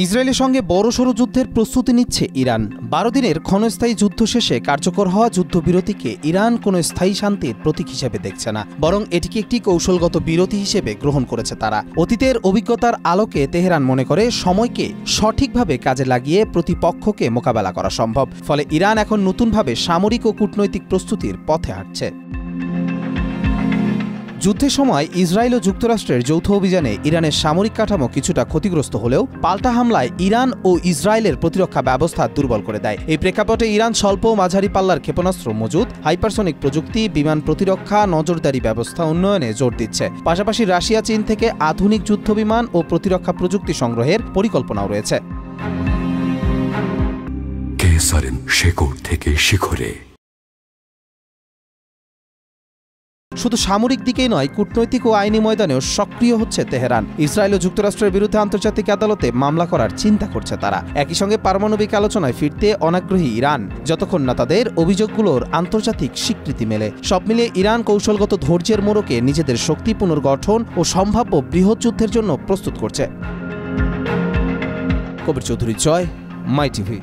ইসরায়েলের সঙ্গে বড়সড় যুদ্ধের প্রস্তুতি নিচ্ছে ইরান। 12 দিনের ক্ষণস্থায়ী যুদ্ধ শেষে কার্যকর হওয়া যুদ্ধবিরতিকে ইরান কোনো স্থায়ী শান্তির প্রতীক হিসেবে দেখছে না, বরং এটিকে একটি কৌশলগত বিরতি হিসেবে গ্রহণ করেছে তারা। অতীতের অভিজ্ঞতার আলোকে তেহরান মনে করে সময়কে সঠিকভাবে কাজে লাগিয়ে প্রতিপক্ষকে মোকাবেলা করা সম্ভব। ফলে ইরান এখন নতুনভাবে সামরিক ও কূটনৈতিক প্রস্তুতির পথে হাঁটছে। যুদ্ধের সময় ইসরায়েল ও যুক্তরাষ্ট্রের যৌথ অভিযানে ইরানের সামরিক কাঠামো কিছুটা ক্ষতিগ্রস্ত হলেও পাল্টা হামলায় ইরান ও ইসরায়েলের প্রতিরক্ষা ব্যবস্থা দুর্বল করে দেয়। এই প্রেক্ষাপটে ইরান স্বল্প ও মাঝারি পাল্লার ক্ষেপণাস্ত্র মজুদ, হাইপারসনিক প্রযুক্তি, বিমান প্রতিরক্ষা, নজরদারি ব্যবস্থা উন্নয়নে জোর দিচ্ছে। পাশাপাশি রাশিয়া চীন থেকে আধুনিক যুদ্ধবিমান ও প্রতিরক্ষা প্রযুক্তি সংগ্রহের পরিকল্পনাও রয়েছে। শেকড় থেকে শিখরে শুধু সামরিক দিকেই নয়, কূটনৈতিক ও আইনি ময়দানেও সক্রিয় হচ্ছে তেহরান। ইসরায়েল ও যুক্তরাষ্ট্রের বিরুদ্ধে আন্তর্জাতিক আদালতে মামলা করার চিন্তা করছে তারা। একই সঙ্গে পারমাণবিক আলোচনায় ফিরতে অনাগ্রহী ইরান, যতক্ষণ না তাদের অভিযোগগুলোর আন্তর্জাতিক স্বীকৃতি মেলে। সব মিলিয়ে ইরান কৌশলগত ধৈর্যের মোড়কে নিজেদের শক্তি পুনর্গঠন ও সম্ভাব্য বৃহৎ যুদ্ধের জন্য প্রস্তুত করছে। কবির চৌধুরী জয়, মাই টিভি।